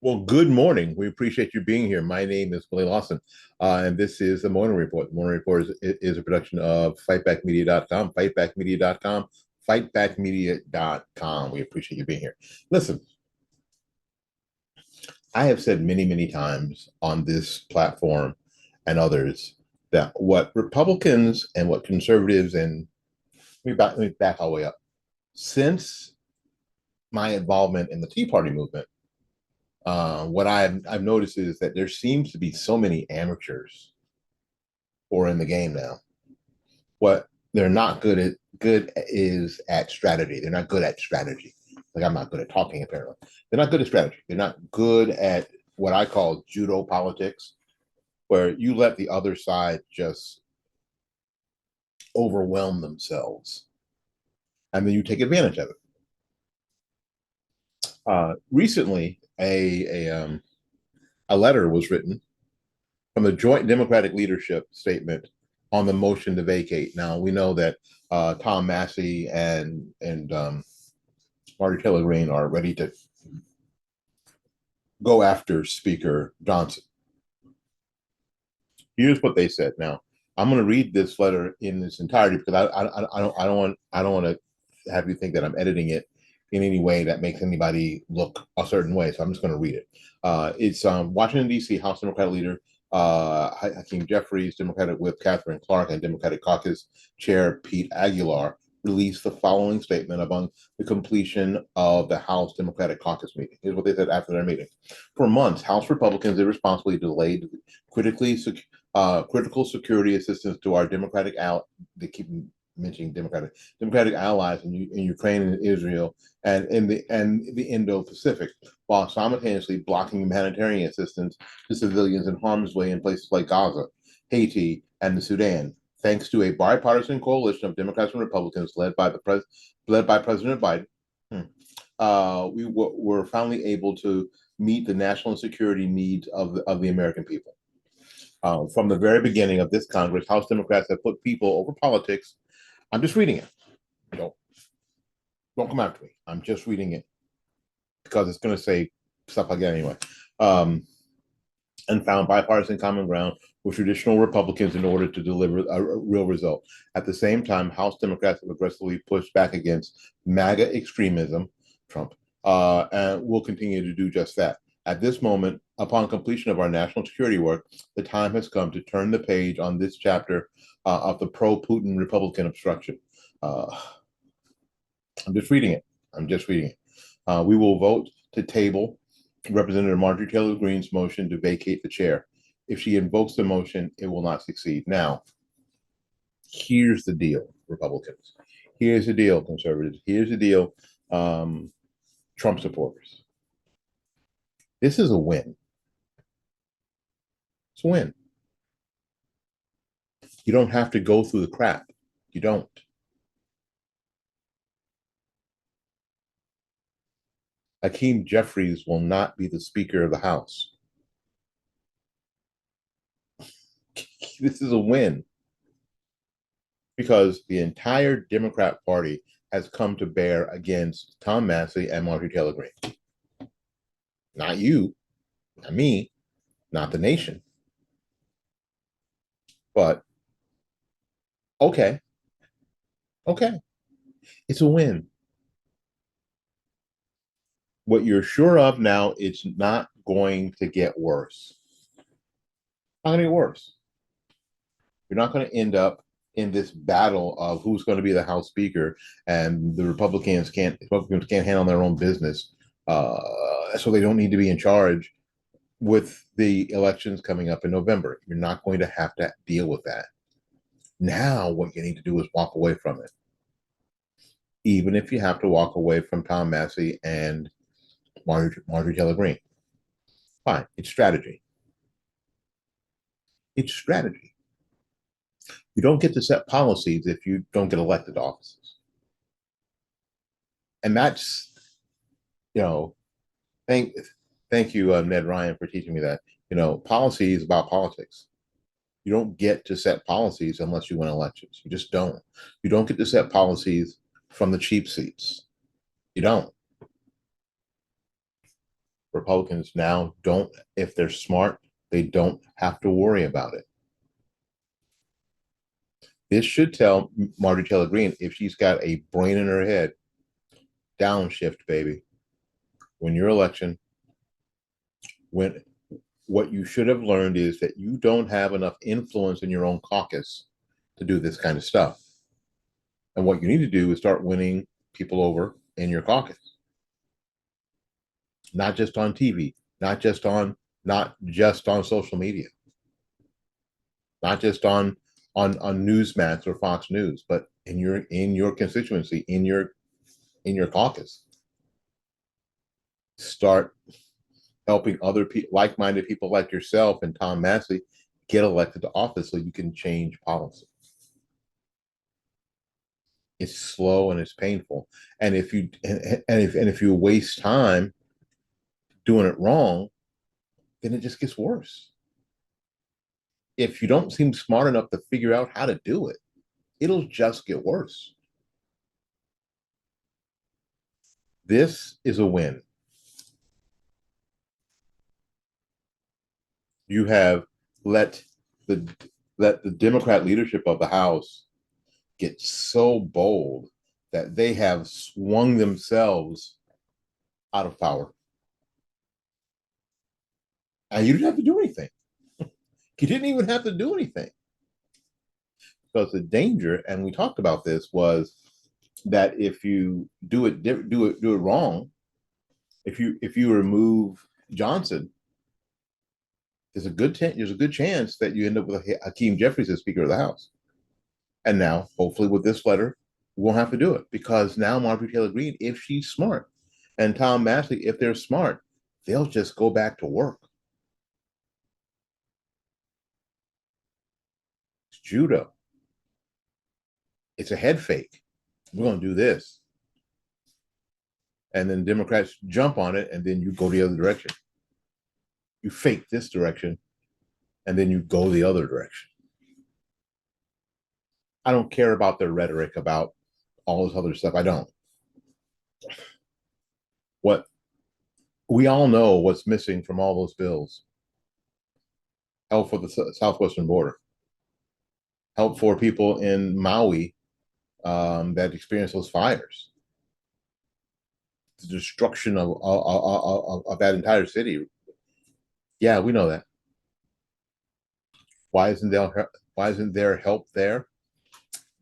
Well, good morning. We appreciate you being here. My name is Billy Lawson, and this is the Morning Report. The Morning Report is a production of fightbackmedia.com, fightbackmedia.com, fightbackmedia.com. We appreciate you being here. Listen, I have said many, many times on this platform and others that what Republicans and what conservatives and let me back all the way up. Since my involvement in the Tea Party movement, what I've noticed is that there seems to be so many amateurs who are in the game now. What they're not good is at strategy. They're not good at strategy. Like I'm not good at talking apparently. They're not good at strategy. They're not good at what I call judo politics, where you let the other side just overwhelm themselves, and then you take advantage of it. Recently, a letter was written from the joint Democratic leadership statement on the motion to vacate. Now we know that Tom Massey and Marjorie Taylor Greene are ready to go after Speaker Johnson. Here's what they said. Now I'm going to read this letter in its entirety because I don't want to have you think that I'm editing it in any way that makes anybody look a certain way. So I'm just going to read it. It's Washington, D.C. House Democratic Leader Hakeem Jeffries, Democratic Whip Catherine Clark, and Democratic Caucus Chair Pete Aguilar released the following statement upon the completion of the House Democratic Caucus meeting. Here's what they said after their meeting. For months, House Republicans irresponsibly delayed critical security assistance to our they keep mentioning Democratic allies in Ukraine and Israel and in the Indo-Pacific, while simultaneously blocking humanitarian assistance to civilians in harm's way in places like Gaza, Haiti, and the Sudan. Thanks to a bipartisan coalition of Democrats and Republicans led by President Biden, we were finally able to meet the national security needs of the American people. From the very beginning of this Congress, House Democrats have put people over politics. I'm just reading it. Don't come after me. I'm just reading it because it's going to say stuff like that anyway. And found bipartisan common ground with traditional Republicans in order to deliver a real result. At the same time, House Democrats have aggressively pushed back against MAGA extremism, Trump, and will continue to do just that. At this moment, upon completion of our national security work, the time has come to turn the page on this chapter of the pro-Putin Republican obstruction. I'm just reading it. We will vote to table Representative Marjorie Taylor Greene's motion to vacate the chair. If she invokes the motion, it will not succeed. Now, here's the deal, Republicans. Here's the deal, conservatives. Here's the deal, Trump supporters. This is a win. It's a win. You don't have to go through the crap. You don't. Hakeem Jeffries will not be the Speaker of the House. This is a win because the entire Democrat Party has come to bear against Tom Massey and Marjorie Taylor Greene. Not you, not me, not the nation. But okay. It's a win. What you're sure of now, it's not going to get worse. Not going to get worse. You're not going to end up in this battle of who's going to be the House Speaker, and the Republicans can't handle their own business, so they don't need to be in charge with the elections coming up in November. You're not going to have to deal with that. Now, what you need to do is walk away from it, even if you have to walk away from Tom Massey and Marjorie Taylor Greene. Fine, it's strategy. It's strategy. You don't get to set policies if you don't get elected to offices. And that's, you know, thank thank you, Ned Ryan, for teaching me that. Policy is about politics. You don't get to set policies unless you win elections. You just don't. You don't get to set policies from the cheap seats. You don't. Republicans now don't, if they're smart, they don't have to worry about it. This should tell Marjorie Taylor Greene, if she's got a brain in her head, downshift, baby. When your election, when what you should have learned is that you don't have enough influence in your own caucus to do this kind of stuff. And what you need to do is start winning people over in your caucus, not just on TV, not just on social media, not just on Newsmax or Fox News, but in your constituency, in your caucus. Start helping other people, like-minded people like yourself and Tom Massey, get elected to office so you can change policy. It's slow and it's painful, and if you waste time doing it wrong, then it just gets worse. If you don't seem smart enough to figure out how to do it, it'll just get worse. This is a win. You have let the let the Democrat leadership of the House get so bold that they have swung themselves out of power. And you didn't have to do anything. You didn't even have to do anything. Because the danger, and we talked about this, was that if you do it wrong, if you remove Johnson, there's a good chance that you end up with Hakeem Jeffries as Speaker of the House. And now, hopefully, with this letter, we won't have to do it, because now Marjorie Taylor Greene, if she's smart, and Tom Massey, if they're smart, they'll just go back to work. It's judo. It's a head fake. We're going to do this. And then Democrats jump on it, and then you go the other direction. You fake this direction, and then you go the other direction. I don't care about their rhetoric about all this other stuff. I don't. What we all know what's missing from all those bills: help for the southwestern border, help for people in Maui that experience those fires, the destruction of that entire city. Yeah, we know that. Why isn't there help there?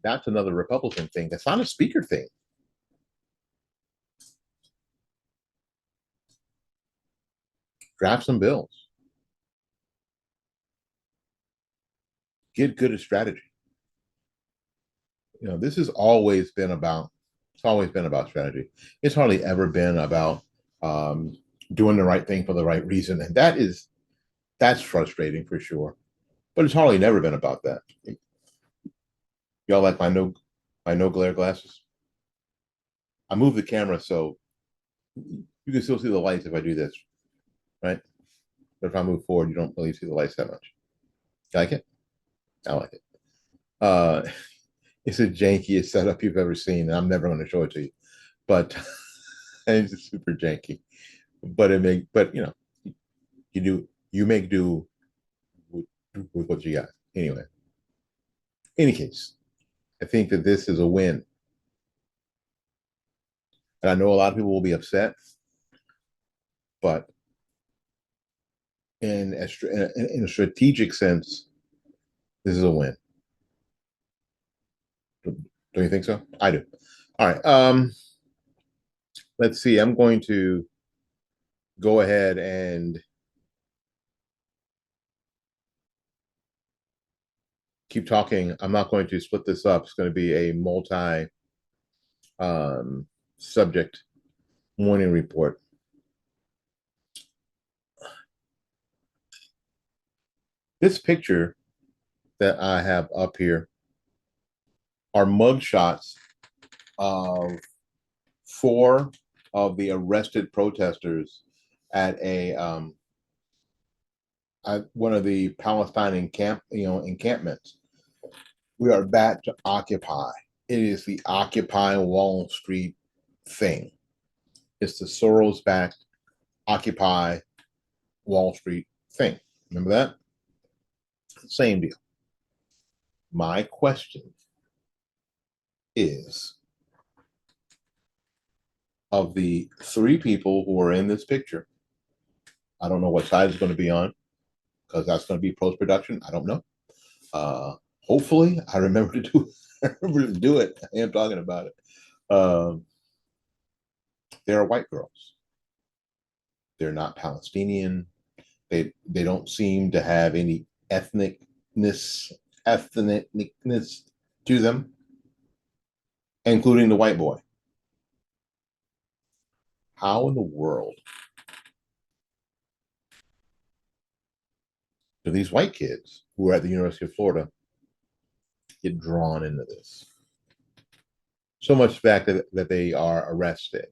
That's another Republican thing. That's not a speaker thing. Draft some bills. Get good at strategy. This has always been about. It's always been about strategy. It's hardly ever been about doing the right thing for the right reason, and that's frustrating for sure. But it's hardly never been about that. Y'all like my no glare glasses? I move the camera so you can still see the lights if I do this, right? But if I move forward, you don't really see the lights that much. You like it? I like it. Uh, it's the jankiest setup you've ever seen, and I'm never going to show it to you. But and it's super janky. But you make do with what you got. Anyway, any case, I think that this is a win. And I know a lot of people will be upset, but in a strategic sense, this is a win. Don't you think so? I do. All right. Let's see. I'm going to go ahead and keep talking. I'm not going to split this up. It's going to be a multi subject morning report. This picture that I have up here are mugshots of four of the arrested protesters at a at one of the Palestine encampments. We are back to Occupy. It is the Occupy Wall Street thing. It's the Soros-backed Occupy Wall Street thing. Remember that? Same deal. My question is, of the three people who are in this picture, I don't know what side it's going to be on because that's going to be post production. I don't know. Uh, Hopefully, I remember to do. I remember to do it. I am talking about it. They are white girls. They're not Palestinian. They don't seem to have any ethnicness to them, including the white boy. How in the world do these white kids who are at the University of Florida get drawn into this? So much fact that they are arrested.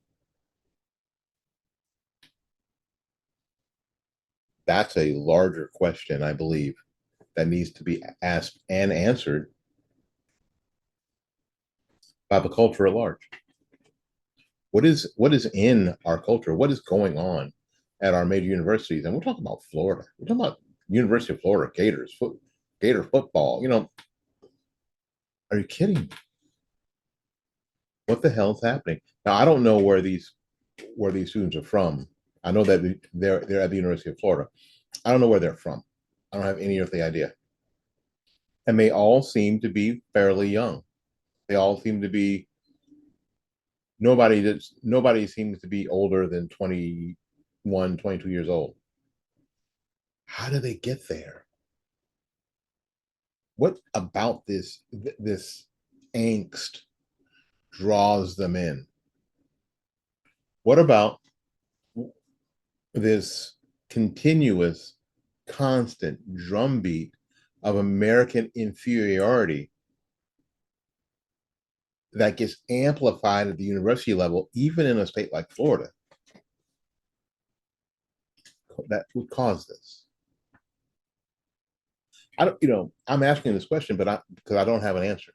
That's a larger question, I believe, that needs to be asked and answered by the culture at large. What is in our culture? What is going on at our major universities? And we're talking about Florida. We're talking about University of Florida Gators, Gator football. Are you kidding me? What the hell is happening? Now I don't know where these students are from. I know that they're at the University of Florida. I don't know where they're from. I don't have any earthly idea. And they all seem to be fairly young. They all seem to be nobody seems to be older than 21, 22 years old. How do they get there? What about this angst draws them in? What about this continuous, constant drumbeat of American inferiority that gets amplified at the university level, even in a state like Florida, that would cause this? I don't, I'm asking this question, but because I don't have an answer.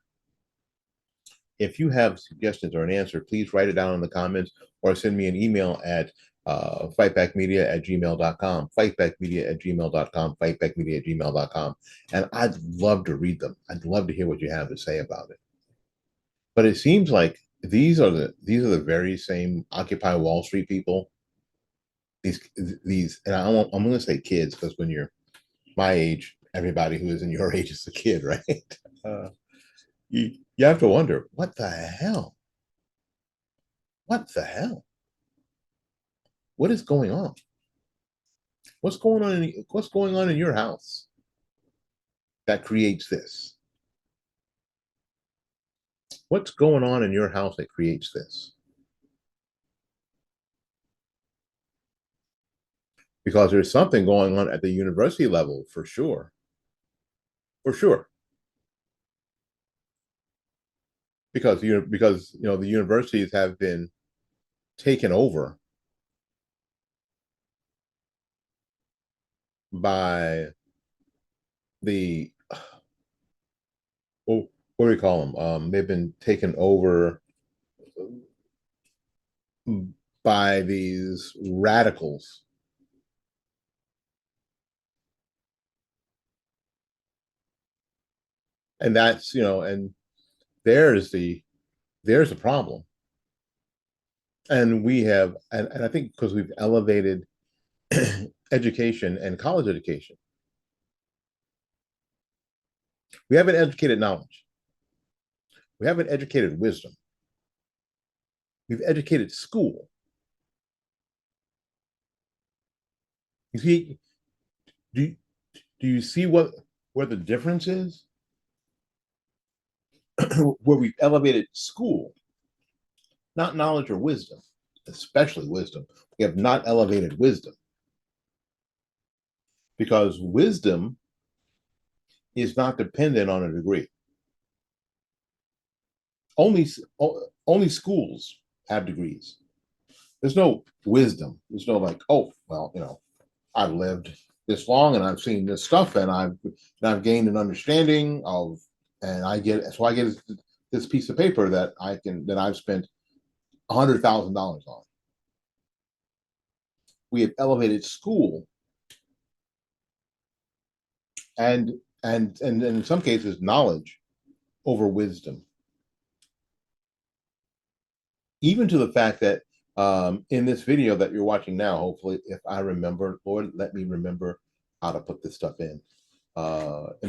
If you have suggestions or an answer, please write it down in the comments or send me an email at fightbackmedia@gmail.com, fightbackmedia@gmail.com, fightbackmedia@gmail.com. And I'd love to read them. I'd love to hear what you have to say about it. But it seems like these are the very same Occupy Wall Street people. These, and I'm going to say kids because when you're my age, everybody who is in your age is a kid, right? Uh, you have to wonder, what the hell? What the hell? What is going on? What's going on in your house that creates this? What's going on in your house that creates this? Because there's something going on at the university level for sure. For sure. Because the universities have been taken over by the, well, what do we call them? They've been taken over by these radicals. And that's, and there's the problem. And and I think because we've elevated education and college education, we haven't educated knowledge. We haven't educated wisdom. We've educated school. You see, do, do you see where the difference is? Where we've elevated school, not knowledge or wisdom, especially wisdom. We have not elevated wisdom because wisdom is not dependent on a degree. only only schools have degrees. There's no wisdom. There's no like, oh, well, I've lived this long and I've seen this stuff and I've gained an understanding of, and I get this piece of paper that I've spent $100,000 on. We have elevated school and and in some cases knowledge over wisdom, even to the fact that in this video that you're watching now, hopefully, if I remember, Lord, let me remember how to put this stuff in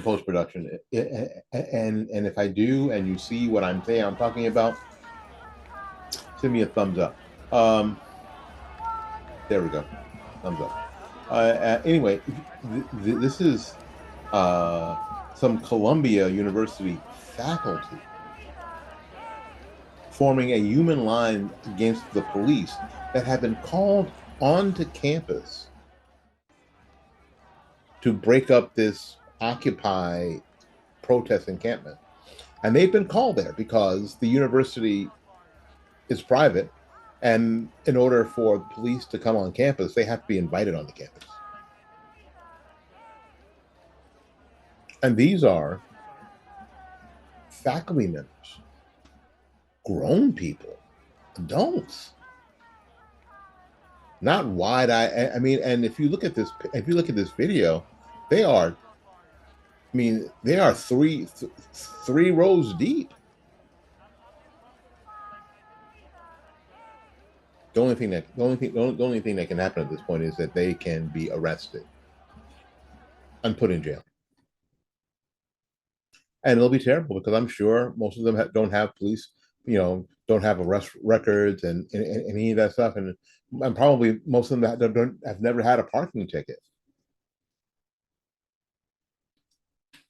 post production. And if I do, and you see what I'm saying, I'm talking about, send me a thumbs up. There we go, thumbs up. Anyway, this is some Columbia University faculty forming a human line against the police that have been called onto campus to break up this Occupy protest encampment. And they've been called there because the university is private. And in order for police to come on campus, they have to be invited on the campus. And these are faculty members, grown people, adults, not wide eye. I mean, and if you look at this video, they are, I mean, they are three rows deep. The only thing that can happen at this point is that they can be arrested and put in jail. And it'll be terrible because I'm sure most of them don't have police, don't have arrest records and any of that stuff, and probably most of them have never had a parking ticket.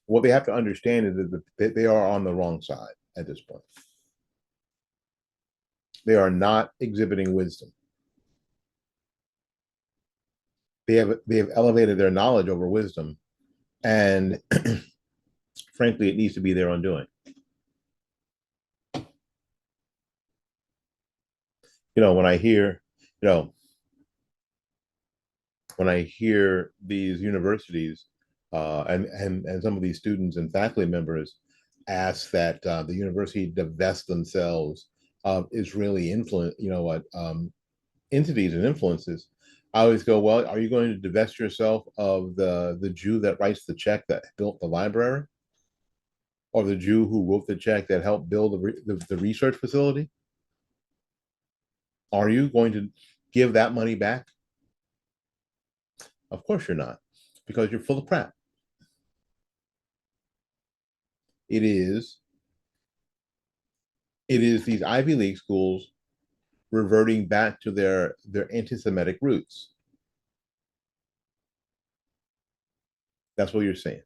What they have to understand is that they are on the wrong side at this point. They are not exhibiting wisdom. They have elevated their knowledge over wisdom, and frankly, it needs to be their undoing. When I hear, these universities and some of these students and faculty members ask that the university divest themselves of Israeli influence, entities and influences, I always go, well, are you going to divest yourself of the Jew that writes the check that built the library, or the Jew who wrote the check that helped build the research facility? Are you going to give that money back? Of course you're not, because you're full of crap. It is these Ivy League schools reverting back to their anti-Semitic roots. That's what you're saying.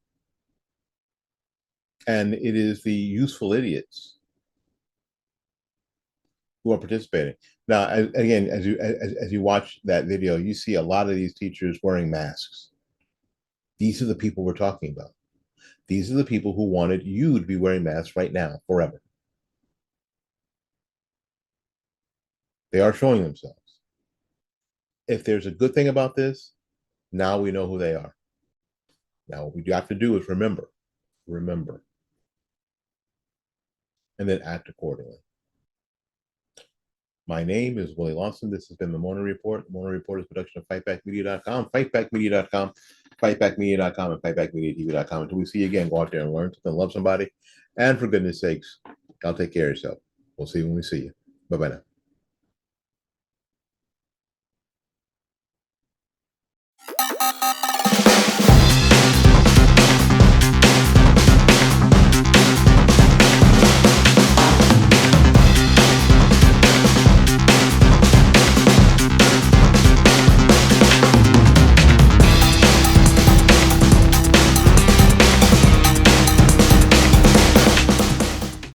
And it is the useful idiots who are participating. Now, again, as you watch that video, you see a lot of these teachers wearing masks. These are the people we're talking about. These are the people who wanted you to be wearing masks right now, forever. They are showing themselves. If there's a good thing about this, now we know who they are. Now, what we have to do is remember, and then act accordingly. My name is Willie Lawson. This has been the Mona Report. The Mona Report is a production of fightbackmedia.com, fightbackmedia.com, fightbackmedia.com, and fightbackmediatv.com. Until we see you again, go out there and learn something, love somebody. And for goodness sakes, y'all take care of yourself. We'll see you when we see you. Bye-bye now.